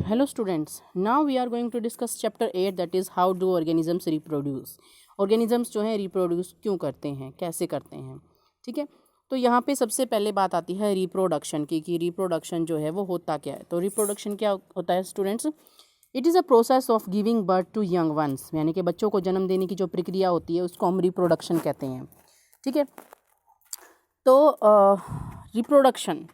Hello students, now we are going to discuss chapter 8 that is how do organisms reproduce. Organisms जो हैं reproduce क्यों करते हैं, कैसे करते हैं, ठीक है। तो यहाँ पे सबसे पहले बात आती है रिप्रोडक्शन की कि रिप्रोडक्शन जो है वो होता क्या है। तो रिप्रोडक्शन क्या होता है students? It is a process of giving birth to young ones, यानी कि बच्चों को जन्म देने की जो प्रक्रिया होती है उसको हम रिप्रोडक्शन कहते हैं, ठीक है। तो reproduction,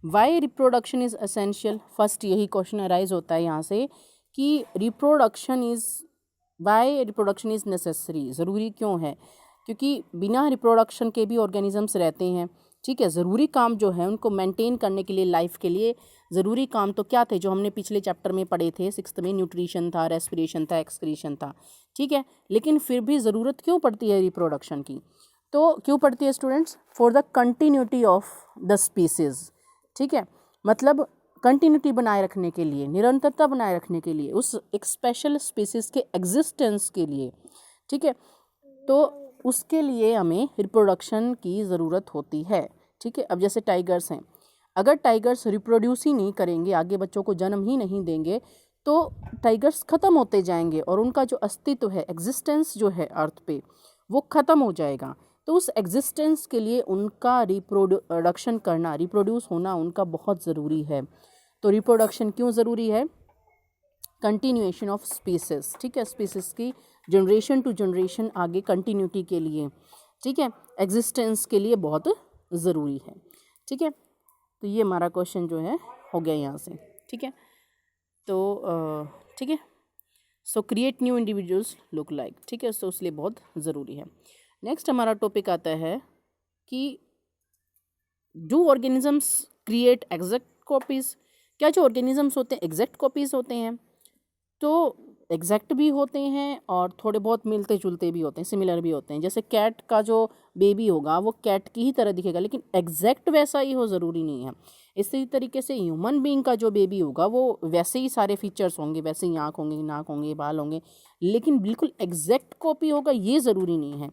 why reproduction is essential, first यही क्वेश्चन अराइज होता है यहाँ से कि reproduction is why reproduction is necessary, ज़रूरी क्यों है? क्योंकि बिना रिप्रोडक्शन के भी ऑर्गेनिजम्स रहते हैं, ठीक है। ज़रूरी काम जो है उनको मेंटेन करने के लिए, लाइफ के लिए ज़रूरी काम तो क्या थे जो हमने पिछले चैप्टर में पढ़े थे, 6th में, न्यूट्रिशन था, रेस्पिरेशन था, एक्सक्रीशन था, ठीक है। लेकिन फिर भी ज़रूरत क्यों पड़ती है रिप्रोडक्शन की? तो क्यों पड़ती है students? For the continuity of the species, ठीक है। मतलब कंटिन्यूटी बनाए रखने के लिए, निरंतरता बनाए रखने के लिए, उस एक स्पेशल स्पीसीज़ के एग्जिस्टेंस के लिए, ठीक है। तो उसके लिए हमें रिप्रोडक्शन की ज़रूरत होती है, ठीक है। अब जैसे टाइगर्स हैं, अगर टाइगर्स रिप्रोड्यूस ही नहीं करेंगे, आगे बच्चों को जन्म ही नहीं देंगे, तो टाइगर्स ख़त्म होते जाएंगे और उनका जो अस्तित्व है, एग्जिस्टेंस जो है अर्थ पे, वो ख़त्म हो जाएगा। तो उस एग्जिस्टेंस के लिए उनका रिप्रोडक्शन करना, रिप्रोड्यूस होना उनका बहुत ज़रूरी है। तो रिप्रोडक्शन क्यों ज़रूरी है? कंटिन्यूएशन ऑफ स्पीसीज़, ठीक है, स्पीसीज़ की जनरेशन टू जनरेशन आगे कंटिन्यूटी के लिए, ठीक है, एग्जिस्टेंस के लिए बहुत ज़रूरी है, ठीक है। तो ये हमारा क्वेश्चन जो है हो गया यहाँ से, ठीक है। तो ठीक है, सो create new individuals look like, ठीक है, सो इसलिए बहुत ज़रूरी है। नेक्स्ट हमारा टॉपिक आता है कि do organisms create exact copies, क्या जो ऑर्गेनिजम्स होते हैं एग्जैक्ट कॉपीज़ होते हैं? तो एग्जैक्ट भी होते हैं और थोड़े बहुत मिलते जुलते भी होते हैं, सिमिलर भी होते हैं। जैसे कैट का जो बेबी होगा वो कैट की ही तरह दिखेगा, लेकिन एग्जैक्ट वैसा ही हो ज़रूरी नहीं है। इसी तरीके से ह्यूमन बीइंग का जो बेबी होगा वो वैसे ही सारे फीचर्स होंगे, वैसे ही आँख होंगे, नाक होंगे, बाल होंगे, लेकिन बिल्कुल एग्जैक्ट कॉपी होगा ये ज़रूरी नहीं है।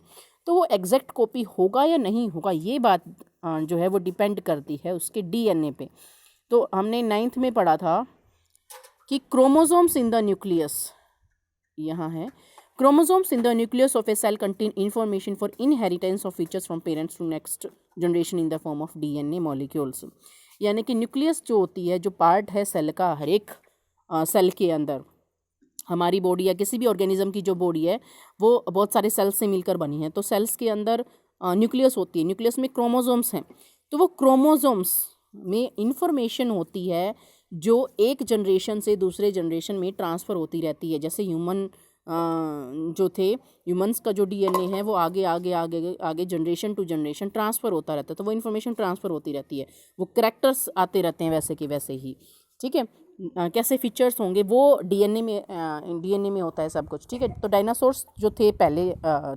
तो वो एग्जैक्ट कॉपी होगा या नहीं होगा ये बात जो है वो डिपेंड करती है उसके डीएनए पे। तो हमने 9th में पढ़ा था कि क्रोमोसोम्स इन द न्यूक्लियस, यहाँ है, chromosomes in the nucleus of a cell contain information for inheritance of features from parents to next generation in the form of DNA molecules. यानी कि न्यूक्लियस जो होती है, जो पार्ट है सेल का, हर एक सेल के अंदर, हमारी बॉडी या किसी भी ऑर्गेनिज्म की जो बॉडी है वो बहुत सारे सेल्स से मिलकर बनी है। तो सेल्स के अंदर न्यूक्लियस होती है, न्यूक्लियस में क्रोमोसोम्स हैं। तो वो क्रोमोसोम्स में इंफॉर्मेशन होती है जो एक जनरेशन से दूसरे जनरेशन में ट्रांसफ़र होती रहती है। जैसे ह्यूमन जो थे, ह्यूमंस का जो डीएनए है वो आगे आगे आगे आगे जनरेशन टू जनरेशन ट्रांसफ़र होता रहता है। तो वो इन्फॉर्मेशन ट्रांसफ़र होती रहती है, वो करैक्टर्स आते रहते हैं वैसे के वैसे ही, ठीक है। कैसे फीचर्स होंगे वो डीएनए में होता है सब कुछ, ठीक है। तो डायनासोर्स जो थे पहले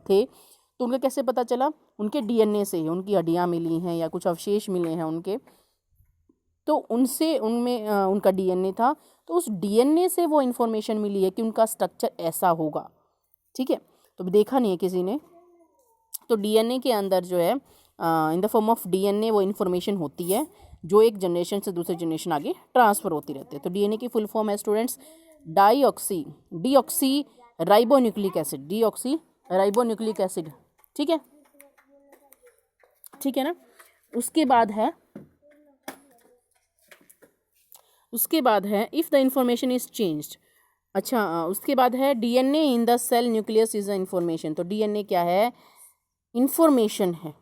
थे, तो उनका कैसे पता चला? उनके डीएनए से ही, उनकी हड्डियाँ मिली हैं या कुछ अवशेष मिले हैं उनके, तो उनसे उनमें उनका डीएनए था, तो उस डीएनए से वो इन्फॉर्मेशन मिली है कि उनका स्ट्रक्चर ऐसा होगा, ठीक है। तो देखा नहीं है किसी ने, तो डीएनए के अंदर जो है इन द फॉर्म ऑफ डीएनए वो इन्फॉर्मेशन होती है जो एक जनरेशन से दूसरे जनरेशन आगे ट्रांसफ़र होती रहती है। तो डीएनए की फुल फॉर्म है students deoxyribonucleic acid, deoxyribonucleic acid, ठीक है, ठीक है ना। उसके बाद है if the information is changed, अच्छा उसके बाद है DNA in the cell nucleus is the information. तो डीएनए क्या है? इंफॉर्मेशन है,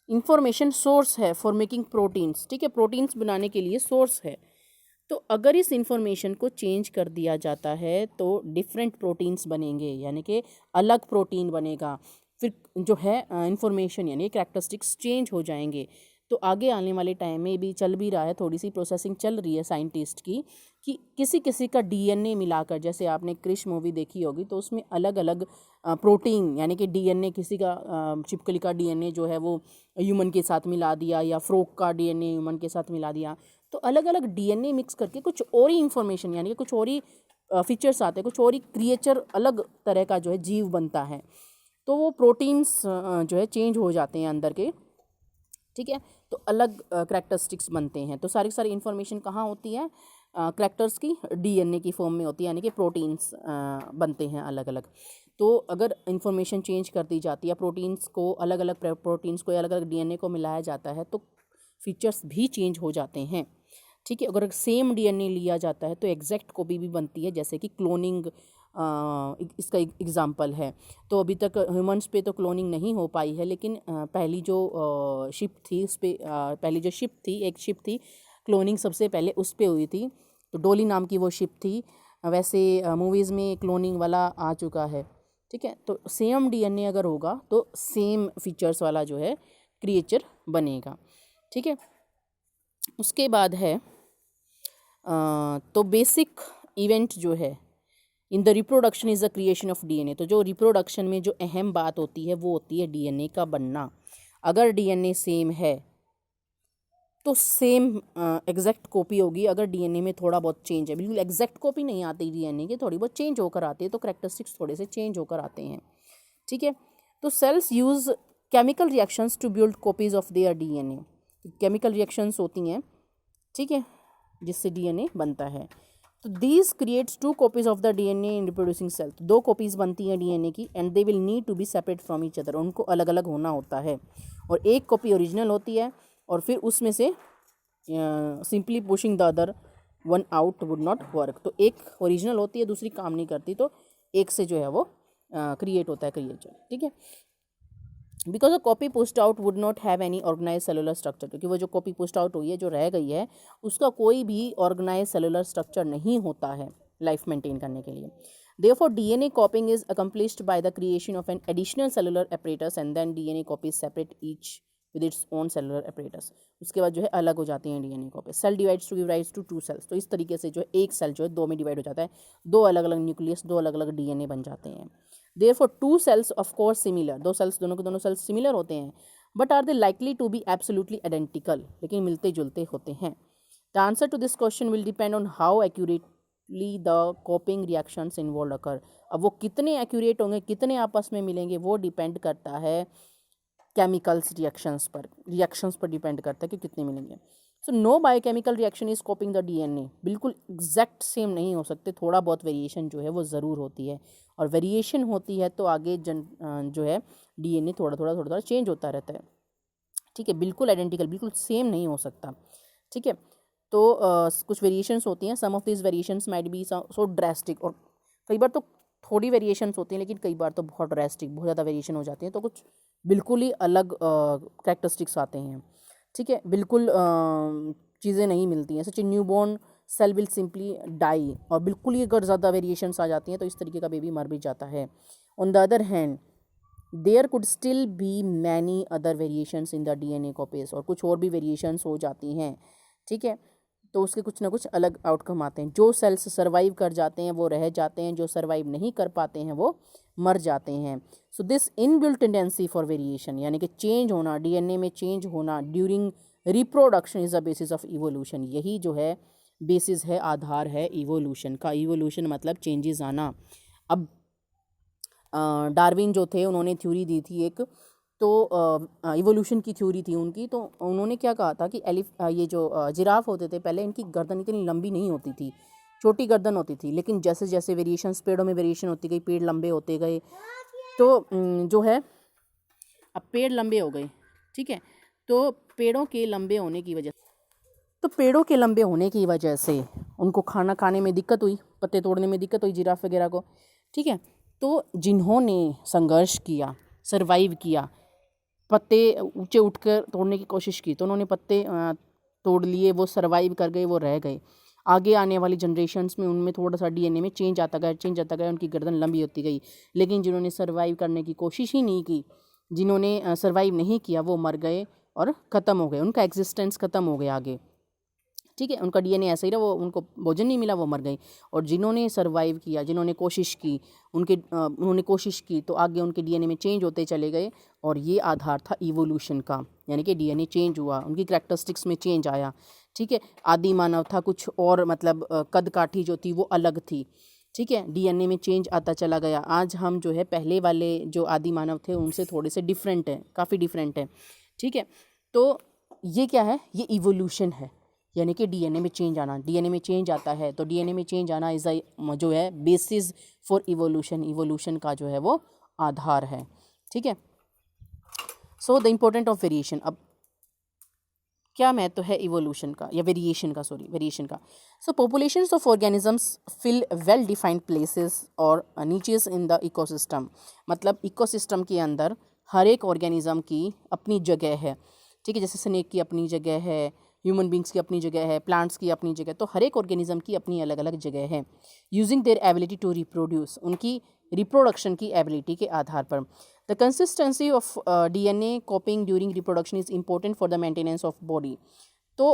इंफॉर्मेशन सोर्स है फॉर मेकिंग प्रोटीन्स, ठीक है, प्रोटीन्स बनाने के लिए सोर्स है। तो अगर इस इंफॉर्मेशन को चेंज कर दिया जाता है तो डिफरेंट प्रोटीन्स बनेंगे, यानी कि अलग प्रोटीन बनेगा। फिर जो है इंफॉर्मेशन यानी कैरेक्टरिस्टिक्स चेंज हो जाएंगे। तो आगे आने वाले टाइम में भी चल भी रहा है, थोड़ी सी प्रोसेसिंग चल रही है साइंटिस्ट की, कि किसी किसी का डीएनए मिलाकर, जैसे आपने क्रिश मूवी देखी होगी तो उसमें अलग अलग प्रोटीन यानी कि डीएनए, किसी का छिपकली का डीएनए जो है वो ह्यूमन के साथ मिला दिया, या फ्रॉग का डीएनए ह्यूमन के साथ मिला दिया। तो अलग अलग डीएनए मिक्स करके कुछ और ही इंफॉर्मेशन यानी कि कुछ और ही फीचर्स आते हैं, कुछ और ही क्रिएचर, अलग तरह का जो है जीव बनता है। तो वो प्रोटीन्स जो है चेंज हो जाते हैं अंदर के, ठीक है। तो अलग करैक्टरिस्टिक्स बनते हैं। तो सारी इन्फॉर्मेशन कहाँ होती है? करैक्टर्स की डीएनए की फॉर्म में होती है, यानी कि प्रोटीन्स बनते हैं अलग अलग। तो अगर इंफॉर्मेशन चेंज कर दी जाती है, प्रोटीन्स को अलग अलग डीएनए को मिलाया जाता है, तो फीचर्स भी चेंज हो जाते हैं। ठीक है, अगर सेम डीएनए लिया जाता है तो एग्जैक्ट कॉपी भी बनती है, जैसे कि क्लोनिंग इसका एग्जाम्पल है। तो अभी तक ह्यूमंस पे तो क्लोनिंग नहीं हो पाई है, लेकिन पहली जो शिप थी उस पे एक शिप थी, क्लोनिंग सबसे पहले उस पे हुई थी, तो डोली नाम की वो शिप थी। वैसे मूवीज़ में क्लोनिंग वाला आ चुका है। ठीक है, तो सेम डीएनए अगर होगा तो सेम फीचर्स वाला जो है क्रिएचर बनेगा। ठीक है, उसके बाद है तो बेसिक इवेंट जो है in the reproduction is the creation of DNA. तो जो रिप्रोडक्शन में जो अहम बात होती है वो होती है डीएनए का बनना। अगर डीएनए सेम है तो सेम एग्जैक्ट कॉपी होगी। अगर डीएनए में थोड़ा बहुत चेंज है, बिल्कुल एग्जैक्ट कॉपी नहीं आती डीएनए की, थोड़ी बहुत चेंज होकर आती है, तो करैक्टरिस्टिक्स थोड़े से चेंज होकर आते हैं। ठीक है, तो cells use chemical reactions to build copies of their DNA. Chemical reactions होती हैं, ठीक है, जिससे डीएनए बनता है। तो these creates 2 copies of the DNA in reproducing cell. 2 copies बनती हैं डीएनए की, and they will need to be separate from each other. उनको अलग अलग होना होता है, और एक कॉपी ओरिजिनल होती है, और फिर उसमें से simply pushing the other one out would not work. तो एक ओरिजिनल होती है, दूसरी काम नहीं करती, तो एक से जो है वो क्रिएट होता है क्रिएचर। ठीक है, because a copy pushed out would not have any organise cellular structure. क्योंकि वो जो कॉपी पुश्ड आउट हुई है, जो रह गई है, उसका कोई भी ऑर्गेनाइज सेलुलर स्ट्रक्चर नहीं होता है लाइफ मेंटेन करने के लिए। Therefore, DNA copying is accomplished by the creation of an additional cellular apparatus, and then DNA copies separate each with its own cellular apparatus. उसके बाद जो है अलग हो जाती हैं DNA copy. Cell divides to give rise to 2 cells. तो इस तरीके से जो एक सेल जो है 2 में डिवाइड हो जाता है, 2 अलग अलग न्यूक्लियस, 2 अलग अलग डीएनए बन जाते हैं। Therefore, 2 cells of course similar, 2 cells दोनों के दोनों सेल्स सिमिलर होते हैं, but are they likely to be absolutely identical, लेकिन मिलते जुलते होते हैं। The answer to this question will depend on how accurately the copying reactions involved occur. अब वो कितने एक्यूरेट होंगे, कितने आपस में मिलेंगे, वो डिपेंड करता है केमिकल्स रिएक्शंस पर डिपेंड करता है कि कितने मिलेंगे। So no biochemical reaction is copying the DNA. बिल्कुल एग्जैक्ट सेम नहीं हो सकते, थोड़ा बहुत वेरिएशन जो है वो ज़रूर होती है, और वेरिएशन होती है तो आगे जो है डीएनए थोड़ा चेंज होता रहता है। ठीक है, बिल्कुल आइडेंटिकल, बिल्कुल सेम नहीं हो सकता। ठीक है, तो कुछ वेरिएशंस होती हैं। Some of this variations might be so drastic, और कई बार तो थोड़ी वेरिएशंस होती हैं, लेकिन कई बार तो बहुत ड्रास्टिक, बहुत ज़्यादा वेरिएशन हो जाती है, तो कुछ बिल्कुल ही अलग कैरेक्टरिस्टिक्स आते हैं। ठीक है, बिल्कुल चीज़ें नहीं मिलती हैं। Such a newborn cell will simply die, और बिल्कुल ही अगर ज़्यादा वेरिएशंस आ जाती हैं तो इस तरीके का बेबी मर भी जाता है। On the other hand there could still be many other variations in the DNA copies, और कुछ और भी वेरिएशंस हो जाती हैं। ठीक है, तो उसके कुछ ना कुछ अलग आउटकम आते हैं। जो सेल्स सर्वाइव कर जाते हैं वो रह जाते हैं, जो सर्वाइव नहीं कर पाते हैं वो मर जाते हैं। So this inbuilt tendency for variation, यानी कि चेंज होना, डीएनए में चेंज होना during reproduction is the basis of evolution. यही जो है बेसिस है, आधार है इवोल्यूशन का। इवोल्यूशन मतलब चेंजेस आना। अब डार्विन जो थे उन्होंने थ्योरी दी थी एक, तो इवोल्यूशन की थ्योरी थी उनकी। तो उन्होंने क्या कहा था कि ये जो जिराफ होते थे पहले, इनकी गर्दन इतनी लंबी नहीं होती थी, छोटी गर्दन होती थी, लेकिन जैसे जैसे वेरिएशन, पेड़ों में वेरिएशन होती गई, पेड़ लंबे होते गए, तो जो है अब पेड़ लंबे हो गए। ठीक है, तो पेड़ों के लंबे होने की वजह से उनको खाना खाने में दिक्कत हुई, पत्ते तोड़ने में दिक्कत हुई जिराफ वगैरह को। ठीक है, तो जिन्होंने संघर्ष किया, सरवाइव किया, पत्ते ऊंचे उठकर तोड़ने की कोशिश की, तो उन्होंने पत्ते तोड़ लिए, वो सरवाइव कर गए, वो रह गए। आगे आने वाली जनरेशन्स में उनमें थोड़ा सा डीएनए में चेंज आता गया, उनकी गर्दन लंबी होती गई। लेकिन जिन्होंने सरवाइव करने की कोशिश ही नहीं की, जिन्होंने सरवाइव नहीं किया, वो मर गए और ख़त्म हो गए, उनका एग्जिस्टेंस ख़त्म हो गया आगे। ठीक है, उनका डीएनए ऐसा ही रहा, वो उनको भोजन नहीं मिला, वो मर गए। और जिन्होंने सरवाइव किया, जिन्होंने कोशिश की, उन्होंने कोशिश की, तो आगे उनके डीएनए में चेंज होते चले गए, और ये आधार था इवोल्यूशन का, यानी कि डीएनए चेंज हुआ, उनकी कैरेक्टरिस्टिक्स में चेंज आया। ठीक है, आदि मानव था कुछ और, मतलब कद काठी जो थी वो अलग थी। ठीक है, डीएनए में चेंज आता चला गया। आज हम जो है पहले वाले जो आदि मानव थे उनसे थोड़े से डिफरेंट हैं, काफ़ी डिफरेंट है। ठीक है, तो ये क्या है, ये इवोल्यूशन है। यानी कि डीएनए में चेंज आना, डीएनए में चेंज आता है तो डीएनए में चेंज आना इज जो है बेसिस फॉर इवोल्यूशन, इवोल्यूशन का जो है वो आधार है, ठीक है। So the important of variation, अब क्या महत्व है इवोल्यूशन का या वेरिएशन का, सॉरी वेरिएशन का। So populations of organisms fill well defined places और नीचेस इन द इकोसिस्टम, मतलब इकोसिस्टम के अंदर हर एक ऑर्गेनिज्म की अपनी जगह है, ठीक है। जैसे स्नेक की अपनी जगह है, ह्यूमन बींग्स की अपनी जगह है, प्लांट्स की अपनी जगह, तो हर एक ऑर्गेनिज्म की अपनी अलग अलग जगह है। Using their ability to reproduce, उनकी रिप्रोडक्शन की एबिलिटी के आधार पर। The consistency of DNA copying during reproduction is important for the maintenance of body. तो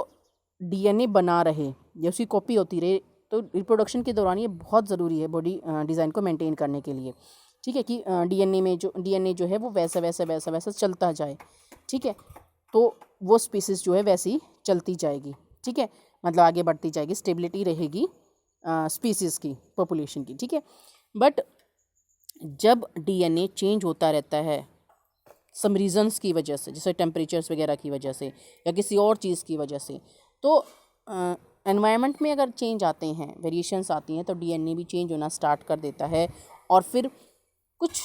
डीएनए बना रहे या उसकी कॉपी होती रहे तो रिप्रोडक्शन के दौरान ये बहुत ज़रूरी है बॉडी डिज़ाइन को मेंटेन करने के लिए, ठीक है, कि डीएनए जो है वो वैसा वैसा वैसा वैसा चलता जाए, ठीक है। तो वो स्पीसीज़ जो है वैसी चलती जाएगी, ठीक है, मतलब आगे बढ़ती जाएगी, स्टेबिलिटी रहेगी स्पीसीज़ की, पॉपुलेशन की, ठीक है। बट जब डीएनए चेंज होता रहता है सम रीजंस की वजह से, जैसे टेम्परेचर्स वगैरह की वजह से या किसी और चीज़ की वजह से, तो एनवायरनमेंट में अगर चेंज आते हैं, वेरिएशंस आती हैं, तो डीएनए भी चेंज होना स्टार्ट कर देता है और फिर कुछ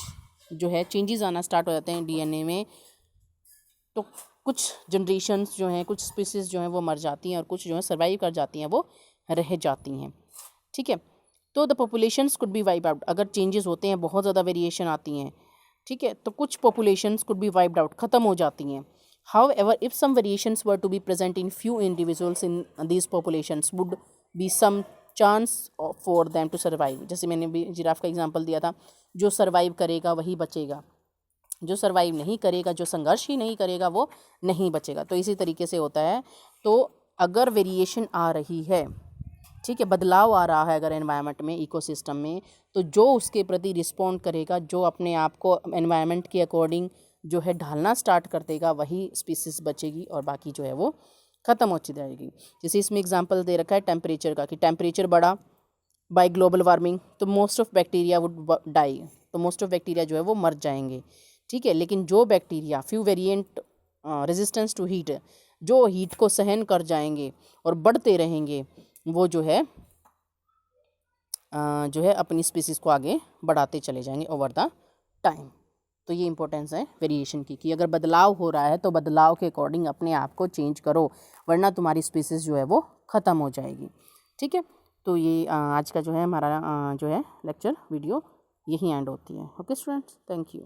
जो है चेंजेस आना स्टार्ट हो जाते हैं डीएनए में। तो कुछ जनरेशन्स जो हैं, कुछ स्पीसीज़ जो हैं वो मर जाती हैं और कुछ जो है सर्वाइव कर जाती हैं, वो रह जाती हैं, ठीक है। तो the populations could B wipe out, अगर चेंजेस होते हैं, बहुत ज़्यादा वेरिएशन आती हैं, ठीक है, तो कुछ populations could be wiped out, ख़त्म हो जाती हैं। However if some variations were to be present in few individuals in these populations would be some chance for them to survive. जैसे मैंने भी जिराफ का एग्जांपल दिया था, जो सर्वाइव करेगा वही बचेगा, जो सर्वाइव नहीं करेगा, जो संघर्ष ही नहीं करेगा, वो नहीं बचेगा। तो इसी तरीके से होता है। तो अगर वेरिएशन आ रही है, ठीक है, बदलाव आ रहा है अगर एनवायरनमेंट में, इकोसिस्टम में, तो जो उसके प्रति रिस्पॉन्ड करेगा, जो अपने आप को एनवायरनमेंट के अकॉर्डिंग जो है ढालना स्टार्ट कर देगा, वही स्पीसीज बचेगी और बाकी जो है वो ख़त्म होती जाएगी। जैसे इसमें एग्जांपल दे रखा है टेम्परेचर का, कि टेम्परेचर बढ़ा बाय ग्लोबल वार्मिंग तो most of bacteria would die, तो मोस्ट ऑफ बैक्टीरिया जो है वो मर जाएंगे, ठीक है। लेकिन जो bacteria few variant resistance to heat, जो हीट को सहन कर जाएंगे और बढ़ते रहेंगे, वो जो है अपनी स्पीसीज़ को आगे बढ़ाते चले जाएंगे ओवर द टाइम। तो ये इंपॉर्टेंस है वेरिएशन की, कि अगर बदलाव हो रहा है तो बदलाव के अकॉर्डिंग अपने आप को चेंज करो, वरना तुम्हारी स्पीसीज़ जो है वो ख़त्म हो जाएगी, ठीक है। तो ये आज का जो है हमारा जो है लेक्चर वीडियो यहीं एंड होती है। Okay students, thank you.